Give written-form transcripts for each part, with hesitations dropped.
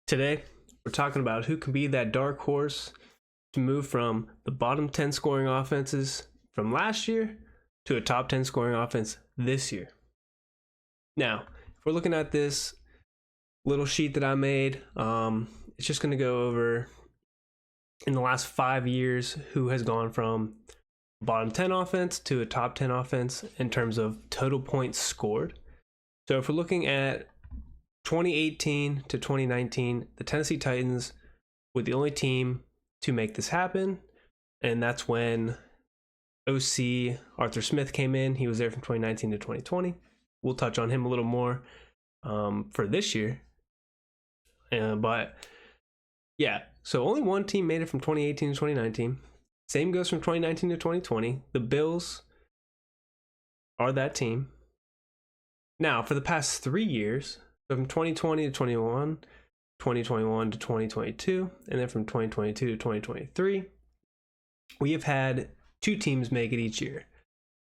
Today, we're talking about who can be that dark horse to move from the bottom 10 scoring offenses from last year to a top 10 scoring offense this year. Now, if we're looking at this little sheet that I made, it's just going to go over in the last 5 years who has gone from bottom 10 offense to a top 10 offense in terms of total points scored. So if we're looking at 2018 to 2019, the Tennessee Titans were the only team to make this happen, and that's when OC Arthur Smith came in. He was there from 2019 to 2020. We'll touch on him a little more for this year. But yeah, so only one team made it from 2018 to 2019. Same goes from 2019 to 2020. The Bills are that team. Now, for the past 3 years, from 2020 to 21, 2021 to 2022, and then from 2022 to 2023, we have had two teams make it each year.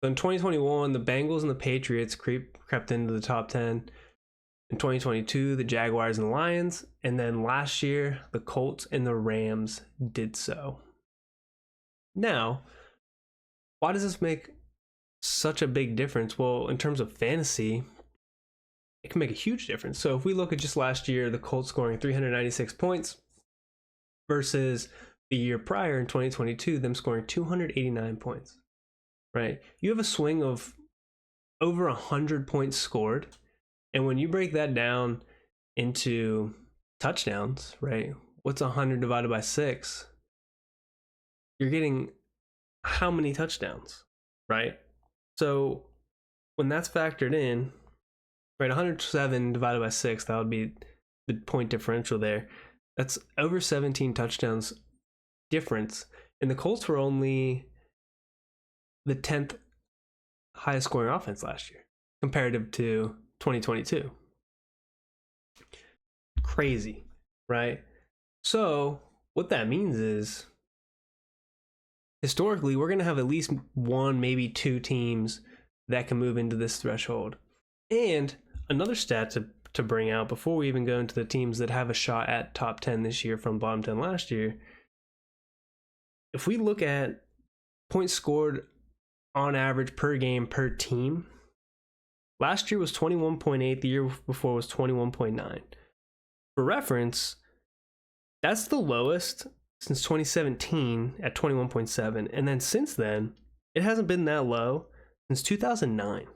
So in 2021, the Bengals and the Patriots crept into the top 10. In 2022, the Jaguars and the Lions. And then last year, the Colts and the Rams did so. Now, why does this make such a big difference? Well, in terms of fantasy, it can make a huge difference. So if we look at just last year, the Colts scoring 396 points versus the year prior in 2022, them scoring 289 points, right? You have a swing of over 100 points scored. And when you break that down into touchdowns, right? What's 100 divided by 6? You're getting how many touchdowns, right? So when that's factored in, right, 107 divided by 6, that would be the point differential there. That's over 17 touchdowns difference. And the Colts were only the 10th highest scoring offense last year, comparative to 2022. Crazy, right? So what that means is, historically, we're going to have at least one, maybe two teams that can move into this threshold. And another stat to bring out before we even go into the teams that have a shot at top 10 this year from bottom 10 last year, if we look at points scored on average per game per team, last year was 21.8, the year before was 21.9. For reference, that's the lowest since 2017 at 21.7, and then since then, it hasn't been that low since 2009.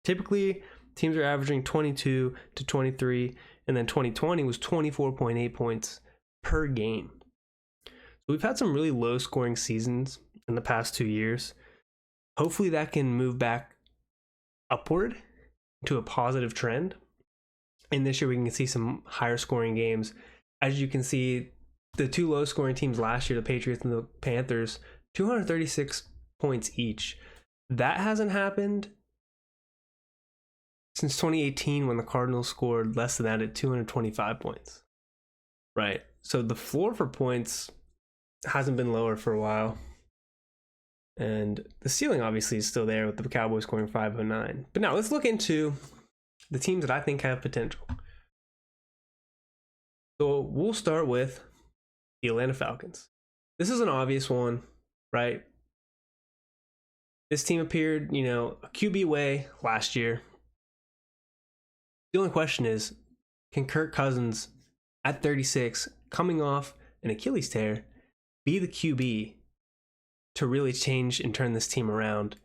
Typically, teams are averaging 22 to 23, and then 2020 was 24.8 points per game. So we've had some really low scoring seasons in the past 2 years. Hopefully that can move back upward to a positive trend. And this year we can see some higher scoring games. As you can see, the two low scoring teams last year, the Patriots and the Panthers, 236 points each. That hasn't happened since 2018 when the Cardinals scored less than that at 225 points. Right? So the floor for points hasn't been lower for a while. And the ceiling obviously is still there with the Cowboys scoring 509. But now let's look into the teams that I think have potential. So we'll start with the Atlanta Falcons. This is an obvious one, right? This team appeared, a QB way last year. The only question is, can Kirk Cousins at 36, coming off an Achilles tear, be the QB to really change and turn this team around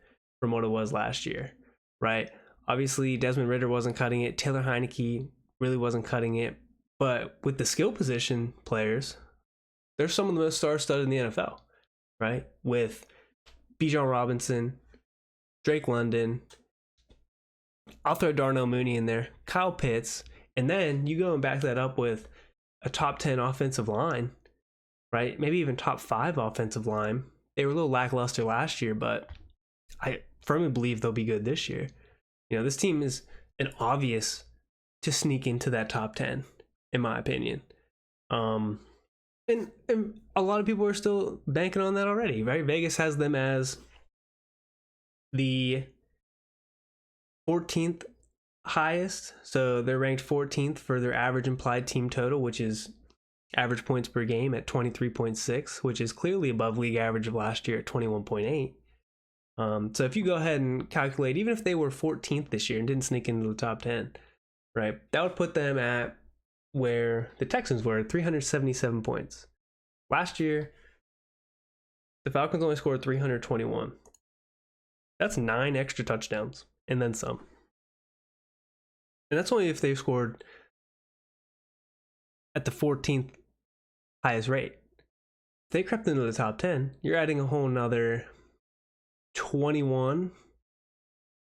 from what it was last year, right? Obviously, Desmond Ridder wasn't cutting it. Taylor Heineke really wasn't cutting it. But with the skill position players, they're some of the most star-studded in the NFL, right? With Bijan Robinson, Drake London, I'll throw Darnell Mooney in there, Kyle Pitts, and then you go and back that up with a top 10 offensive line, right? Maybe even top 5 offensive line. They were a little lackluster last year, but I firmly believe they'll be good this year. This team is an obvious to sneak into that top 10, in my opinion. And a lot of people are still banking on that already, right? Vegas has them as the 14th highest. So they're ranked 14th for their average implied team total, which is average points per game at 23.6, which is clearly above league average of last year at 21.8. So if you go ahead and calculate, even if they were 14th this year and didn't sneak into the top 10, right, that would put them at where the Texans were, 377 points. Last year, the Falcons only scored 321. That's 9 extra touchdowns and then some. And that's only if they scored at the 14th highest rate. If they crept into the top 10, you're adding a whole nother 21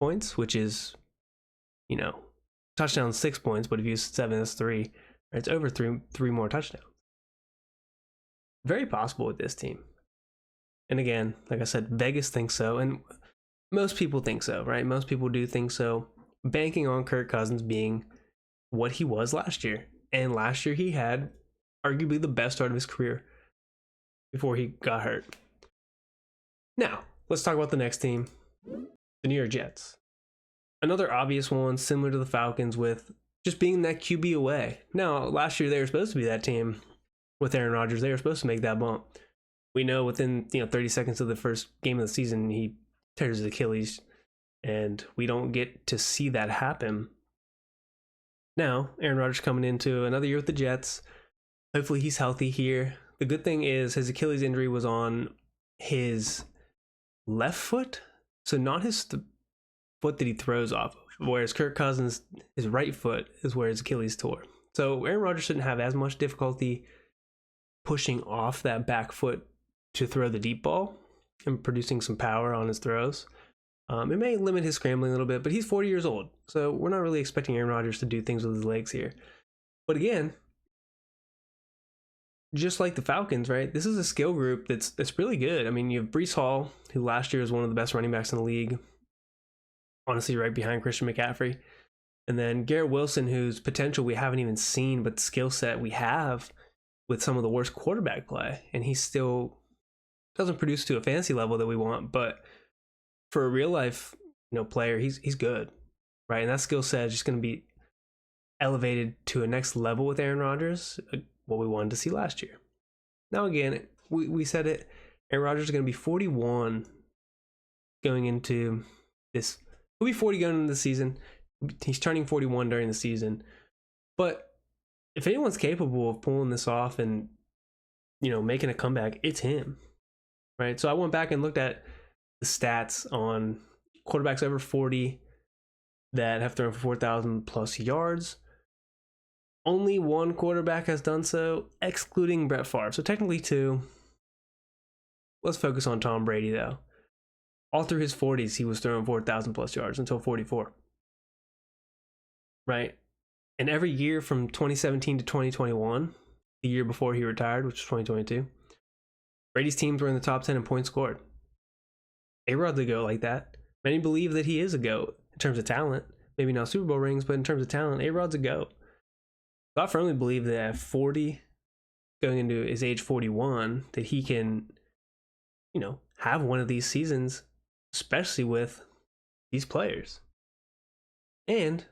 points, which is, touchdown 6 points, but if you use 7, that's 3. It's over three more touchdowns. Very possible with this team. And again, like I said, Vegas thinks so, and most people think so, right? Most people do think so, banking on Kirk Cousins being what he was last year. And last year he had arguably the best start of his career before he got hurt. Now, let's talk about the next team, the New York Jets. Another obvious one, similar to the Falcons, with just being that QB away. Now, last year they were supposed to be that team with Aaron Rodgers. They were supposed to make that bump. We know within 30 seconds of the first game of the season, he tears his Achilles, and we don't get to see that happen. Now, Aaron Rodgers coming into another year with the Jets. Hopefully he's healthy here. The good thing is his Achilles injury was on his left foot, so not his foot that he throws off of. Whereas Kirk Cousins, his right foot is where his Achilles tore. So Aaron Rodgers shouldn't have as much difficulty pushing off that back foot to throw the deep ball and producing some power on his throws. It may limit his scrambling a little bit, but he's 40 years old, so we're not really expecting Aaron Rodgers to do things with his legs here. But again, just like the Falcons, right? This is a skill group that's really good. I mean, you have Breece Hall, who last year was one of the best running backs in the league, honestly, right behind Christian McCaffrey. And then Garrett Wilson, whose potential we haven't even seen, but skill set we have with some of the worst quarterback play. And he still doesn't produce to a fantasy level that we want, but for a real life, player, he's good, right? And that skill set is just going to be elevated to a next level with Aaron Rodgers, what we wanted to see last year. Now, again, we said it, Aaron Rodgers is going to be 41 going into this. He'll be 40 going into the season. He's turning 41 during the season. But if anyone's capable of pulling this off and, making a comeback, it's him, right? So I went back and looked at the stats on quarterbacks over 40 that have thrown for 4,000 plus yards. Only one quarterback has done so, excluding Brett Favre. So technically 2. Let's focus on Tom Brady, though. All through his 40s, he was throwing 4,000 plus yards until 44. Right? And every year from 2017 to 2021, the year before he retired, which was 2022, Brady's teams were in the top 10 in points scored. A-Rod's a GOAT like that. Many believe that he is a GOAT in terms of talent. Maybe not Super Bowl rings, but in terms of talent, A-Rod's a GOAT. So I firmly believe that at 40, going into his age 41, that he can, have one of these seasons, especially with these players. And,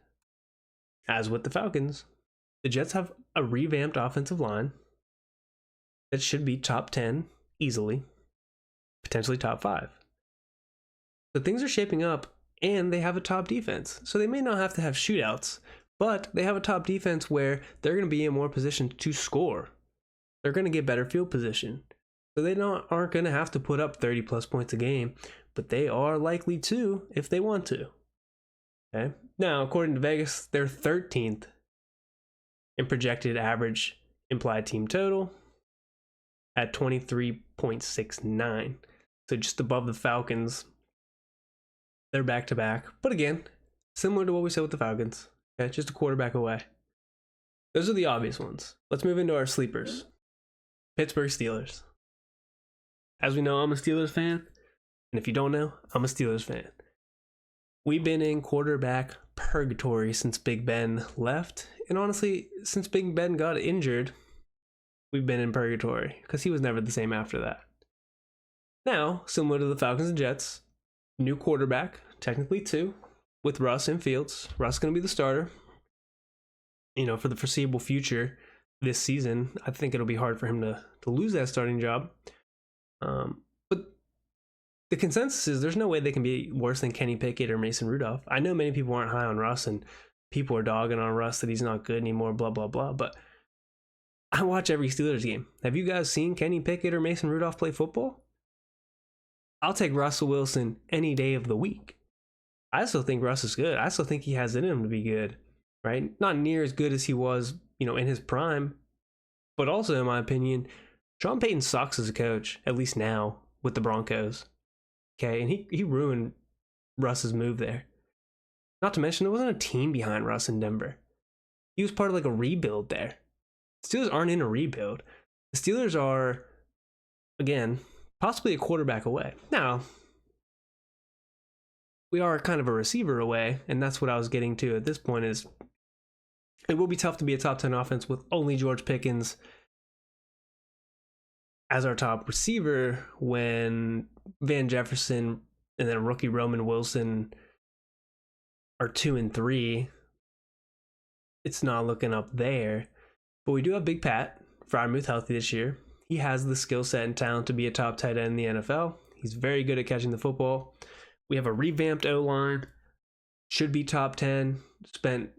as with the Falcons, the Jets have a revamped offensive line that should be top 10 easily, potentially top 5. So things are shaping up, and they have a top defense. So they may not have to have shootouts, but they have a top defense where they're going to be in more position to score. They're going to get better field position. So they aren't going to have to put up 30 plus points a game, but they are likely to if they want to. Okay. Now, according to Vegas, they're 13th in projected average implied team total at 23.69. So just above the Falcons. They're back-to-back. But again, similar to what we said with the Falcons. Okay, just a quarterback away. Those are the obvious ones. Let's move into our sleepers. Pittsburgh Steelers. As we know, I'm a Steelers fan. And if you don't know, I'm a Steelers fan. We've been in quarterback purgatory since Big Ben left. And honestly, since Big Ben got injured, we've been in purgatory because he was never the same after that. Now, similar to the Falcons and Jets, new quarterback, technically 2. with Russ and Fields. Russ is going to be the starter, for the foreseeable future this season. I think it'll be hard for him to lose that starting job. But the consensus is there's no way they can be worse than Kenny Pickett or Mason Rudolph. I know many people aren't high on Russ, and people are dogging on Russ that he's not good anymore, blah, blah, blah. But I watch every Steelers game. Have you guys seen Kenny Pickett or Mason Rudolph play football? I'll take Russell Wilson any day of the week. I still think Russ is good. I still think he has it in him to be good, right? Not near as good as he was, in his prime. But also, in my opinion, Sean Payton sucks as a coach, at least now, with the Broncos. Okay, and he ruined Russ's move there. Not to mention, there wasn't a team behind Russ in Denver. He was part of a rebuild there. The Steelers aren't in a rebuild. The Steelers are, again, possibly a quarterback away. Now, we are kind of a receiver away, and that's what I was getting to at this point is it will be tough to be a top 10 offense with only George Pickens as our top receiver when Van Jefferson and then rookie Roman Wilson are 2 and 3. It's not looking up there. But we do have Big Pat Freiermuth healthy this year. He has the skill set and talent to be a top tight end in the NFL. He's very good at catching the football. We have a revamped O-line. Should be top 10. Spent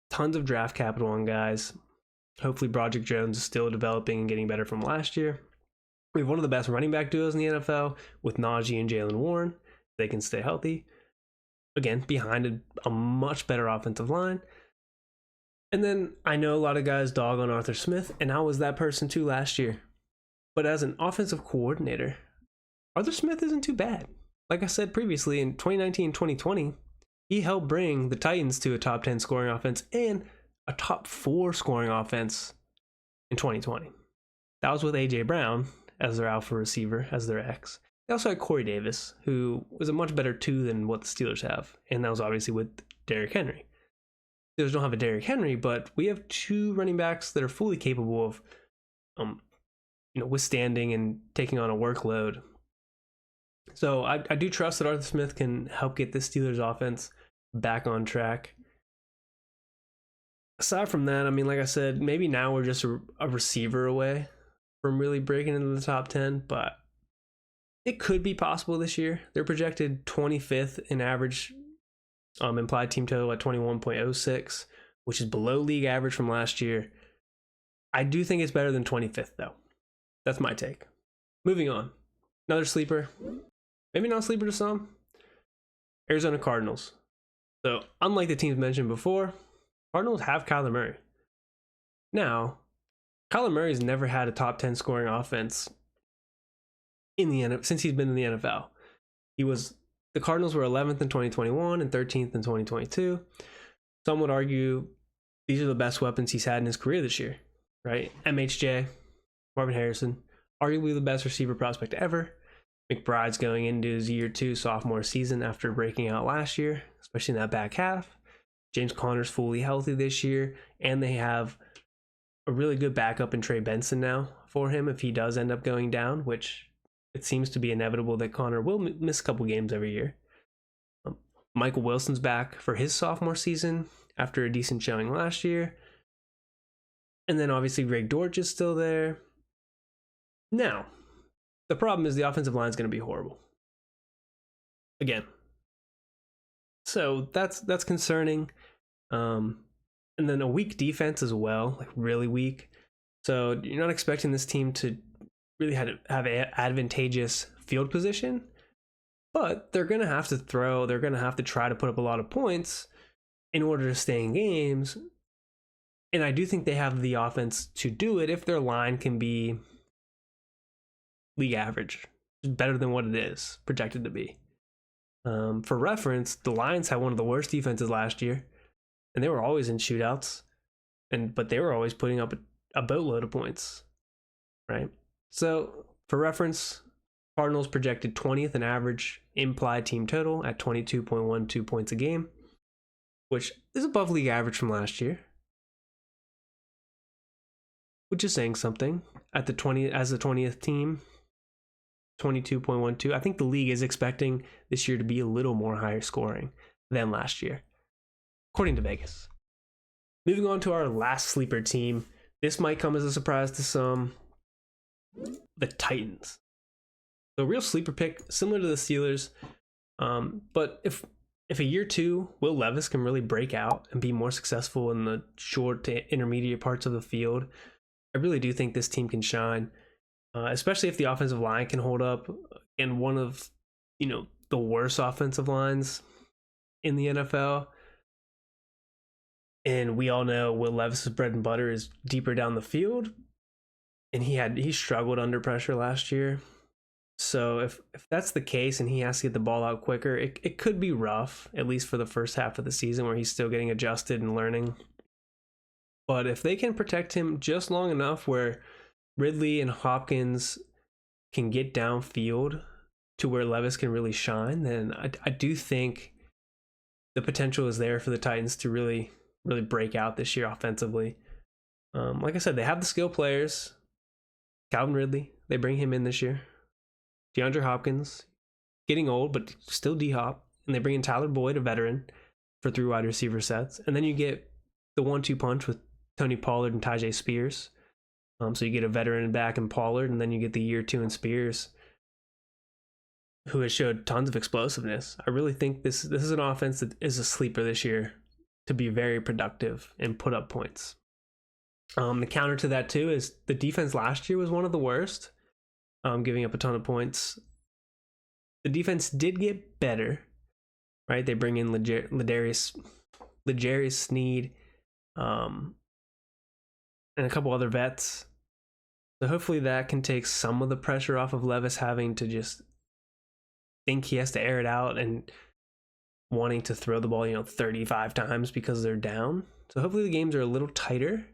tons of draft capital on guys. Hopefully Broderick Jones is still developing and getting better from last year. We have one of the best running back duos in the NFL with Najee and Jalen Warren. They can stay healthy. Again, behind a much better offensive line. And then I know a lot of guys dog on Arthur Smith, and I was that person too last year. But as an offensive coordinator, Arthur Smith isn't too bad. Like I said previously, in 2019 2020, he helped bring the Titans to a top 10 scoring offense and a top 4 scoring offense in 2020. That was with A.J. Brown as their alpha receiver, as their X. They also had Corey Davis, who was a much better 2 than what the Steelers have. And that was obviously with Derrick Henry. Steelers don't have a Derrick Henry, but we have 2 running backs that are fully capable of withstanding and taking on a workload. So I do trust that Arthur Smith can help get this Steelers offense back on track. Aside from that, like I said, maybe now we're just a receiver away from really breaking into the top 10, but it could be possible this year. They're projected 25th in average implied team total at 21.06, which is below league average from last year. I do think it's better than 25th, though. That's my take. Moving on. Another sleeper. Maybe not sleeper to some. Arizona Cardinals. So, unlike the teams mentioned before, Cardinals have Kyler Murray. Now, Kyler Murray's never had a top 10 scoring offense in the NFL since he's been in the NFL. The Cardinals were 11th in 2021 and 13th in 2022. Some would argue these are the best weapons he's had in his career this year, right? MHJ, Marvin Harrison, arguably the best receiver prospect ever. McBride's going into his year 2 sophomore season after breaking out last year, especially in that back half. James Conner's fully healthy this year, and they have a really good backup in Trey Benson now for him if he does end up going down, which it seems to be inevitable that Conner will miss a couple games every year. Michael Wilson's back for his sophomore season after a decent showing last year. And then obviously Greg Dortch is still there. Now, the problem is the offensive line is going to be horrible. Again. So that's concerning. And then a weak defense as well, really weak. So you're not expecting this team to really have advantageous field position, but they're going to have to throw. They're going to have to try to put up a lot of points in order to stay in games. And I do think they have the offense to do it if their line can be league average, better than what it is projected to be. For reference, the Lions had one of the worst defenses last year, and they were always in shootouts, but they were always putting up a boatload of points, right? So, for reference, Cardinals projected 20th in average implied team total at 22.12 points a game, which is above league average from last year, which is saying something. As the 20th team, 22.12. I think the league is expecting this year to be a little more higher scoring. than last year, according to Vegas. Moving on to our last sleeper team. This might come as a surprise to some. The Titans. So a real sleeper pick, similar to the Steelers. But if a year two, Will Levis can really break out and be more successful in the short to intermediate parts of the field, I really do think this team can shine, especially if the offensive line can hold up. And one of, the worst offensive lines in the NFL. And we all know Will Levis's bread and butter is deeper down the field. And he struggled under pressure last year. So if that's the case and he has to get the ball out quicker, it could be rough, at least for the first half of the season where he's still getting adjusted and learning. But if they can protect him just long enough where Ridley and Hopkins can get downfield to where Levis can really shine, then I do think the potential is there for the Titans to really, really break out this year offensively. Like I said, they have the skill players. Calvin Ridley, they bring him in this year. DeAndre Hopkins, getting old, but still D-Hop. And they bring in Tyler Boyd, a veteran, for 3 wide receiver sets. And then you get the 1-2 punch with Tony Pollard and Tyjae Spears. So you get a veteran back in Pollard, and then you get the year 2 in Spears, who has showed tons of explosiveness. I really think this is an offense that is a sleeper this year to be very productive and put up points. The counter to that, too, is the defense last year was one of the worst. Giving up a ton of points. The defense did get better, right? They bring in L'Jarius Sneed, and a couple other vets. So hopefully that can take some of the pressure off of Levis having to just think he has to air it out and wanting to throw the ball, 35 times because they're down. So hopefully the games are a little tighter.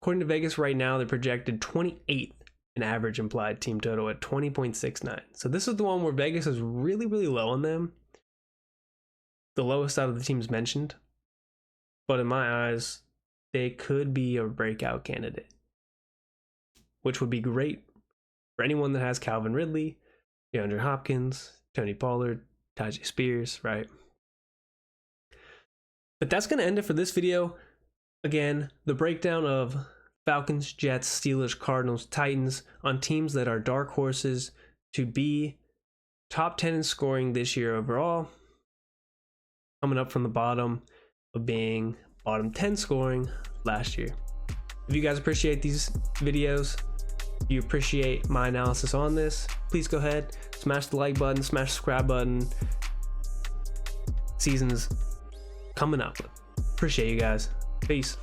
According to Vegas right now, they're projected 28th in average implied team total at 20.69. So this is the one where Vegas is really, really low on them. The lowest out of the teams mentioned. But in my eyes, they could be a breakout candidate, which would be great for anyone that has Calvin Ridley, DeAndre Hopkins, Tony Pollard, Tyjae Spears, right? But that's going to end it for this video. Again, the breakdown of Falcons, Jets, Steelers, Cardinals, Titans on teams that are dark horses to be top 10 in scoring this year overall, coming up from the bottom of being bottom 10 scoring last year. If you guys appreciate these videos, if you appreciate my analysis on this, please go ahead, smash the like button, smash the subscribe button. Season's coming up. Appreciate you guys. Peace.